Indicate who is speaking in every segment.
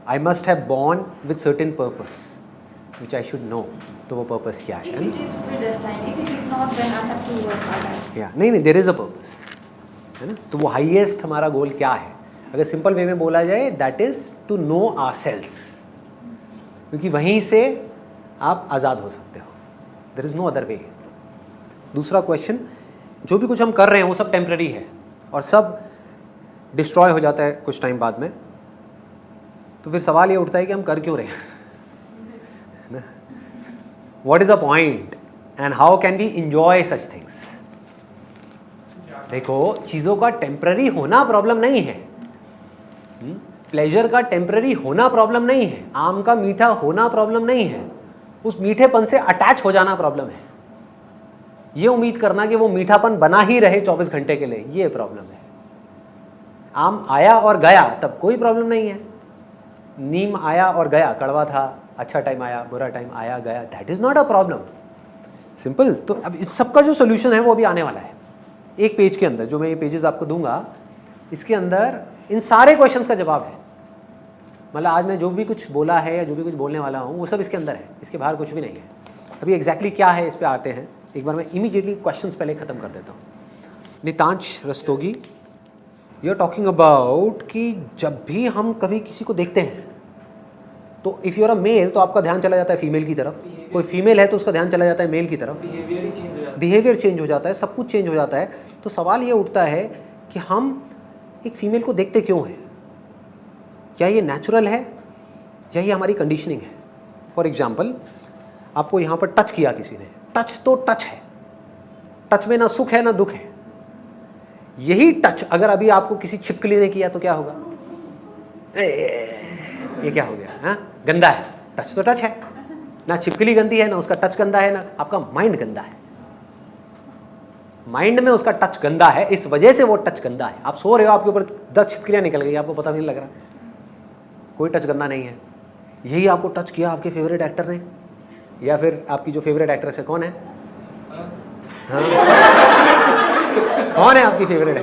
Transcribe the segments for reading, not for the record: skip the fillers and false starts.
Speaker 1: I must have born with certain purpose which I should know. तो वो purpose क्या है? नहीं, देयर इज अ पर्पस, है ना। तो वो हाईएस्ट हमारा गोल क्या है? अगर सिंपल वे में बोला जाए, that is to know ourselves, क्योंकि वहीं से आप आज़ाद हो सकते हो। There is no other way. दूसरा क्वेश्चन, जो भी कुछ हम कर रहे हैं वो सब टेम्पररी है और सब डिस्ट्रॉय हो जाता है कुछ टाइम बाद में, तो फिर सवाल ये उठता है कि हम कर क्यों रहे हैं? What is the point and how can we enjoy such things? देखो, चीज़ों का टेम्पररी होना प्रॉब्लम नहीं है, प्लेजर का टेम्पररी होना प्रॉब्लम नहीं है, आम का मीठा होना प्रॉब्लम नहीं है, उस मीठेपन से अटैच हो जाना प्रॉब्लम है। ये उम्मीद करना कि वो मीठापन बना ही रहे 24 घंटे के लिए, ये प्रॉब्लम है। आम आया और गया तब कोई प्रॉब्लम नहीं है, नीम आया और गया, कड़वा था, अच्छा टाइम आया, बुरा टाइम आया गया, that is not a problem. Simple. तो अब इस सबका जो सोल्यूशन है वो अभी आने वाला है एक पेज के अंदर, जो मैं ये पेजेस आपको दूंगा, इसके अंदर इन सारे क्वेश्चंस का जवाब है। मतलब आज मैं जो भी कुछ बोला है या जो भी कुछ बोलने वाला हूँ वो सब इसके अंदर है, इसके बाहर कुछ भी नहीं है। अभी एग्जैक्टली क्या है इस पर आते हैं। एक बार मैं इमीडिएटली क्वेश्चंस पहले ख़त्म कर देता हूँ। Nitansh Rastogi, you are talking about कि जब भी हम कभी किसी को देखते हैं तो if you are a male तो आपका ध्यान चला जाता है फीमेल की तरफ, कोई फीमेल है तो उसका ध्यान चला जाता है मेल की तरफ, बिहेवियर चेंज हो जाता है, सब कुछ चेंज हो जाता है। तो सवाल ये उठता है कि हम एक फीमेल को देखते क्यों हैं? क्या ये नेचुरल है या ये हमारी कंडीशनिंग है? फॉर एग्जाम्पल, आपको यहाँ पर टच किया किसी ने, टच तो टच है, टच में ना सुख है ना दुख है। यही टच अगर अभी आपको किसी छिपकली ने किया तो क्या होगा? ये क्या हो गया? हाँ, गंदा है। टच तो टच है, ना छिपकली गंदी है ना उसका टच गंदा है, ना आपका माइंड गंदा है। माइंड में उसका टच गंदा है, इस वजह से वो टच गंदा है। आप सो रहे हो, आपके ऊपर 10 छिपकलियां निकल गई, आपको पता नहीं लग रहा, कोई टच गंदा नहीं है। यही आपको टच किया आपके फेवरेट एक्टर ने, या फिर आपकी जो फेवरेट एक्ट्रेस है, कौन है? हाँ? कौन है आपकी फेवरेट?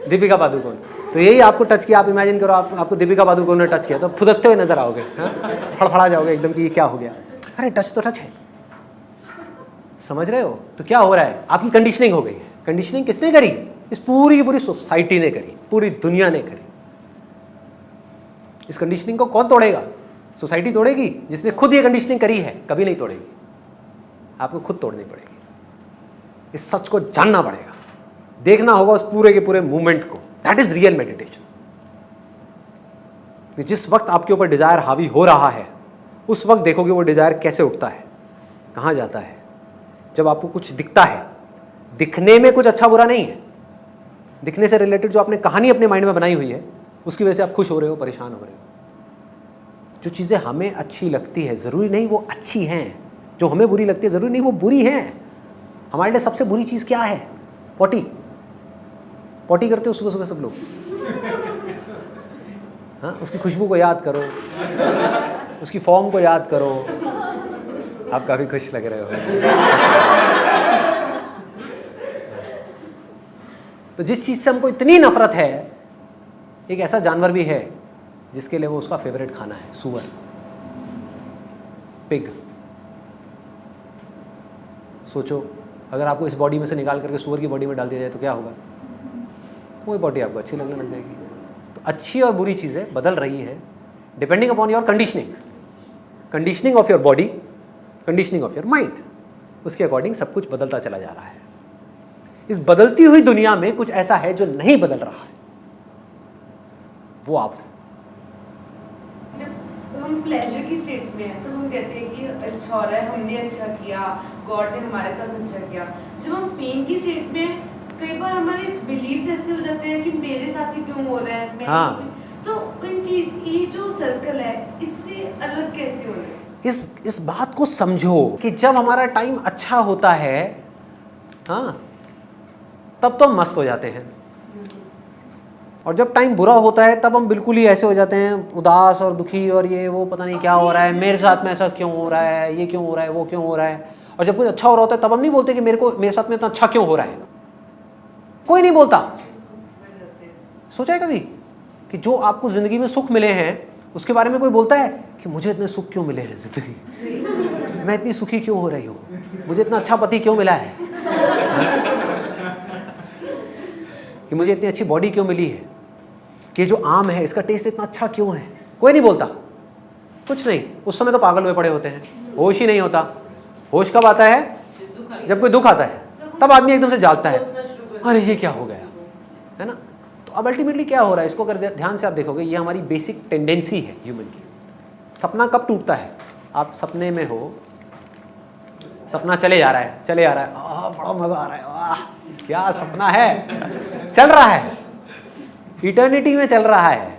Speaker 1: दीपिका पादुकोण। तो यही आपको टच किया। आप इमेजिन करो आपको दीपिका पादुकोण ने टच किया तो फुदकते हुए नजर आओगे, फड़फड़ा जाओगे एकदम कि ये क्या हो गया। अरे टच तो टच है, समझ रहे हो? तो क्या हो रहा है? आपकी कंडीशनिंग हो गई है। कंडीशनिंग किसने करी? इस पूरी की पूरी सोसाइटी ने करी, पूरी दुनिया ने करी। इस कंडीशनिंग को कौन तोड़ेगा? सोसाइटी तोड़ेगी? जिसने खुद ये कंडीशनिंग करी है कभी नहीं तोड़ेगी, आपको खुद तोड़नी पड़ेगी। इस सच को जानना पड़ेगा, देखना होगा उस पूरे के पूरे मूवमेंट को। That is real meditation. जिस वक्त आपके ऊपर डिजायर हावी हो रहा है उस वक्त देखोगे वो डिजायर कैसे उठता है, कहां जाता है। जब आपको कुछ दिखता है, दिखने में कुछ अच्छा बुरा नहीं है, दिखने से रिलेटेड जो आपने कहानी अपने माइंड में बनाई हुई है उसकी वजह से आप खुश हो रहे हो, परेशान हो रहे हो। जो चीजें हमें अच्छी लगती है जरूरी नहीं वो अच्छी हैं, जो हमें बुरी लगती है जरूरी नहीं वो बुरी हैं। हमारे लिए सबसे बुरी चीज क्या है? पॉटी। पॉटी करते हो सुबह सुबह सब लोग, हाँ? उसकी खुशबू को याद करो, उसकी फॉर्म को याद करो, आप काफी खुश लग रहे हो। तो जिस चीज से हमको इतनी नफरत है, एक ऐसा जानवर भी है जिसके लिए वो उसका फेवरेट खाना है, सूअर, पिग। सोचो अगर आपको इस बॉडी में से निकाल करके सूअर की बॉडी में डाल दिया जाए तो क्या होगा? वही बॉडी आपको अच्छी लगने लग जाएगी। तो अच्छी और बुरी चीज़ें बदल रही है depending upon your conditioning, conditioning of your body, conditioning of your mind. उसके अकॉर्डिंग सब कुछ बदलता चला जा रहा है। इस बदलती हुई दुनिया में कुछ ऐसा है जो नहीं बदल रहा है, वो आप हो।
Speaker 2: जब हम प्लेजर की स्टेट में हैं तो हम कहते हैं कि अच्छा हो रहा है, हमने अच्छा किया, गॉड ने हमारे साथ अच्छा किया। जब हम पेन की स्टेट में, कई बार हमारे बिलीव्स ऐसे हो जाते हैं कि मेरे साथ ही क्यों हो रहा है, मैं तो इन चीज, ये जो सर्कल है इससे अलग कैसे हो रहा है?
Speaker 1: इस बात को समझो कि जब हमारा टाइम अच्छा होता है, हाँ, तब तो हम मस्त हो जाते हैं, और जब टाइम बुरा होता है तब हम बिल्कुल ही ऐसे हो जाते हैं, उदास और दुखी, और ये वो पता नहीं क्या हो रहा है, मेरे साथ में ऐसा क्यों हो रहा है, ये क्यों हो रहा है, वो क्यों हो रहा है। और जब कुछ अच्छा हो रहा होता है तब हम नहीं बोलते कि मेरे साथ में इतना अच्छा क्यों हो रहा है। कोई नहीं बोलता। सोचा है कभी कि जो आपको जिंदगी में सुख मिले हैं उसके बारे में कोई बोलता है कि मुझे इतने सुख क्यों मिले हैं जिंदगी, मैं इतनी सुखी क्यों हो रही हूँ, मुझे इतना अच्छा पति क्यों मिला है, कि मुझे इतनी अच्छी बॉडी क्यों मिली है, कि जो आम है इसका टेस्ट इतना अच्छा क्यों है। कोई नहीं बोलता, कुछ नहीं। उस समय तो पागल हुए पड़े होते हैं, होश ही नहीं होता। होश कब आता है? जब कोई दुख आता है, तब आदमी एकदम से जागता है, अरे ये क्या हो गया, है ना। तो अब अल्टीमेटली क्या हो रहा है, इसको अगर ध्यान से आप देखोगे, ये हमारी बेसिक टेंडेंसी है ह्यूमन की। सपना कब टूटता है? आप सपने में हो, सपना चले जा रहा है, चले जा रहा है, बड़ा मजा आ रहा है, वाह क्या सपना है, चल रहा है, इटर्निटी में चल रहा है,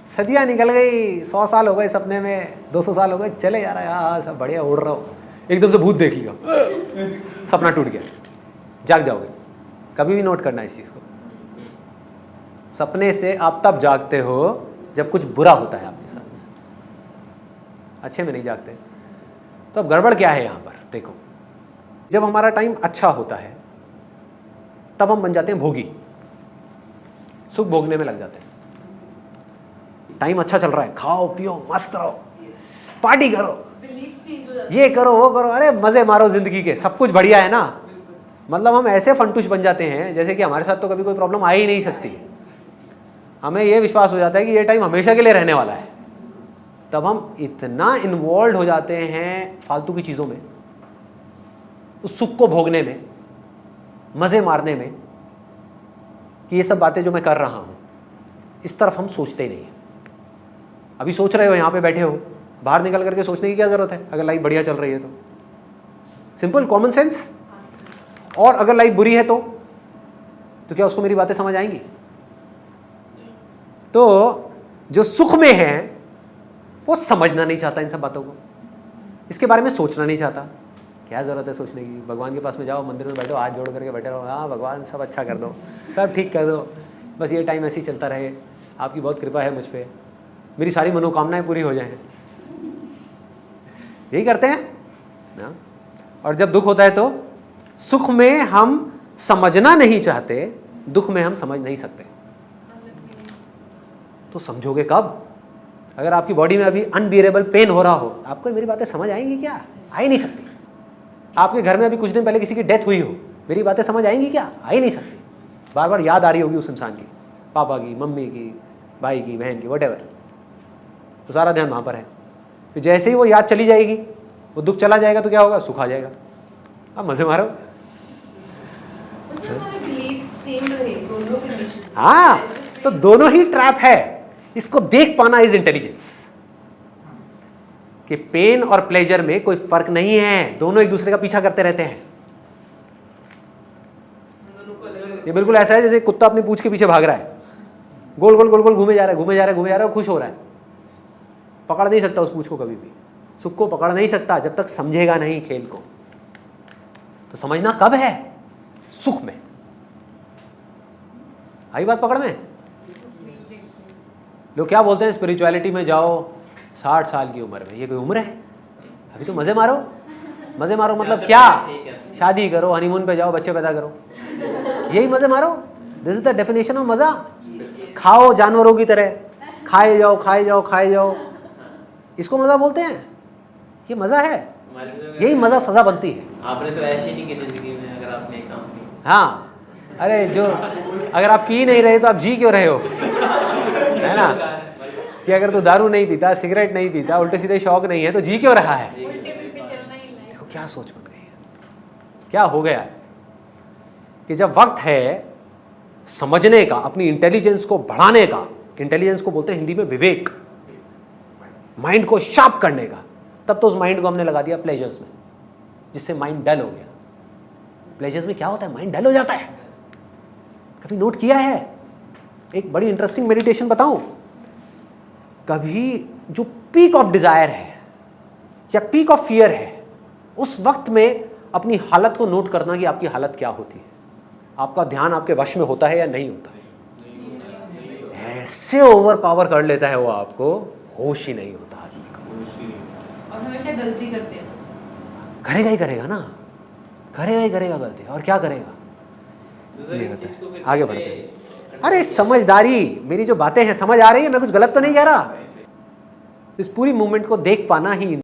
Speaker 1: सदियां निकल गई, 100 साल हो गए सपने में, 200 साल हो गए, चले जा रहा है, हाँ सब बढ़िया उड़ रहा हो, एकदम से भूत देख लिया, सपना टूट गया, जाग जाओगे। कभी भी नोट करना इस चीज़ को, सपने से आप तब जागते हो जब कुछ बुरा होता है आपके साथ, अच्छे में नहीं जागते। तो अब गड़बड़ क्या है यहाँ पर? देखो, जब हमारा टाइम अच्छा होता है तब हम बन जाते हैं भोगी, सुख भोगने में लग जाते हैं। टाइम अच्छा चल रहा है, खाओ पियो मस्त रहो, पार्टी करो, ये करो वो करो, अरे मजे मारो जिंदगी के, सब कुछ बढ़िया है ना। मतलब हम ऐसे फंटूश बन जाते हैं जैसे कि हमारे साथ तो कभी कोई प्रॉब्लम आ ही नहीं सकती। हमें ये विश्वास हो जाता है कि ये टाइम हमेशा के लिए रहने वाला है। तब हम इतना इन्वॉल्व हो जाते हैं फालतू की चीज़ों में, उस सुख को भोगने में, मज़े मारने में, कि ये सब बातें जो मैं कर रहा हूँ इस तरफ हम सोचते ही नहीं हैं। अभी सोच रहे हो, यहाँ पे बैठे हो, बाहर निकल करके सोचने की क्या ज़रूरत है अगर लाइफ बढ़िया चल रही है तो? Simple common sense. और अगर लाइफ बुरी है तो क्या उसको मेरी बातें समझ आएंगी? तो जो सुख में है वो समझना नहीं चाहता इन सब बातों को, इसके बारे में सोचना नहीं चाहता। क्या ज़रूरत है सोचने की? भगवान के पास में जाओ, मंदिर में बैठो, हाथ जोड़ करके बैठे रहो, हाँ भगवान सब अच्छा कर दो, सब ठीक कर दो, बस ये टाइम ऐसे ही चलता रहे, आपकी बहुत कृपा है मुझ पर, मेरी सारी मनोकामनाएं पूरी हो जाएं। यही करते हैं ना। और जब दुख होता है तो सुख में हम समझना नहीं चाहते, दुख में हम समझ नहीं सकते। तो समझोगे कब? अगर आपकी बॉडी में अभी अनबियरेबल पेन हो रहा हो, आपको मेरी बातें समझ आएंगी क्या? आ ही नहीं सकती। आपके घर में अभी कुछ दिन पहले किसी की डेथ हुई हो, मेरी बातें समझ आएंगी क्या? आ ही नहीं सकती। बार बार याद आ रही होगी उस इंसान की, पापा की, मम्मी की, भाई की, बहन की, व्हाटएवर, तो सारा ध्यान वहाँ पर है। तो जैसे ही वो याद चली जाएगी, वो दुख चला जाएगा, तो क्या होगा? सुख आ जाएगा। अब मजे मारो। हाँ, तो दोनों ही ट्रैप है। इसको देख पाना इज इंटेलिजेंस, कि पेन और प्लेजर में कोई फर्क नहीं है, दोनों एक दूसरे का पीछा करते रहते हैं। ये बिल्कुल ऐसा है जैसे कुत्ता अपनी पूंछ के पीछे भाग रहा है, गोल गोल गोल गोल घूमे जा रहा है, घूमे जा रहा है, घूमे जा रहा है, खुश हो रहा है, पकड़ नहीं सकता उस पूंछ को कभी भी। सुख को पकड़ नहीं सकता जब तक समझेगा नहीं खेल को। तो समझना कब है? सुख में। आई बात पकड़ में? लोग क्या बोलते हैं, स्पिरिचुअलिटी में जाओ 60 साल की उम्र में। ये कोई उम्र है? अभी तो मजे मारो। मजे मारो मतलब क्या? शादी करो, हनीमून पे जाओ, बच्चे पैदा करो, यही मजे मारो। This is the definition of मजा। खाओ जानवरों की तरह, खाए जाओ खाए जाओ खाए जाओ, इसको मजा बोलते हैं। ये मजा है, यही मजा सजा बनती है।
Speaker 3: आपने तो ऐसे नहीं की जिंदगी में, अगर आपने काम किया।
Speaker 1: हाँ, अरे जो अगर आप पी नहीं रहे तो आप जी क्यों रहे हो, है ना? कि अगर तू दारू नहीं पीता, सिगरेट नहीं पीता, उल्टे सीधे शौक नहीं है, तो जी क्यों रहा है? देखो क्या सोच बन गई है, क्या हो गया है कि जब वक्त है समझने का, अपनी इंटेलिजेंस को बढ़ाने का, इंटेलिजेंस को बोलते हैं हिंदी में विवेक, माइंड को शार्प करने का, तब तो उस माइंड को हमने लगा दिया प्लेजर्स में, जिससे माइंड डल हो गया। प्लेजर्स में क्या होता है? माइंड डल हो जाता है। कभी नोट किया है? एक बड़ी इंटरेस्टिंग मेडिटेशन बताऊं। कभी जो पीक ऑफ डिजायर है या पीक ऑफ फियर है, उस वक्त में अपनी हालत को नोट करना कि आपकी हालत क्या होती है। आपका ध्यान आपके वश में होता है या नहीं होता है? ऐसे ओवर पावर कर लेता है वो आपको, होश ही नहीं होता आदमी का।
Speaker 2: और हमेशा गलती करते हैं।
Speaker 1: करेगा ही करेगा ना, करेगा ही करेगा गलती, और क्या करेगा? आगे बढ़ते हैं। अरे समझदारी, मेरी जो बातें हैं समझ आ रही है? मैं कुछ गलत तो नहीं कह रहा? इस पूरी मूवमेंट को देख पाना ही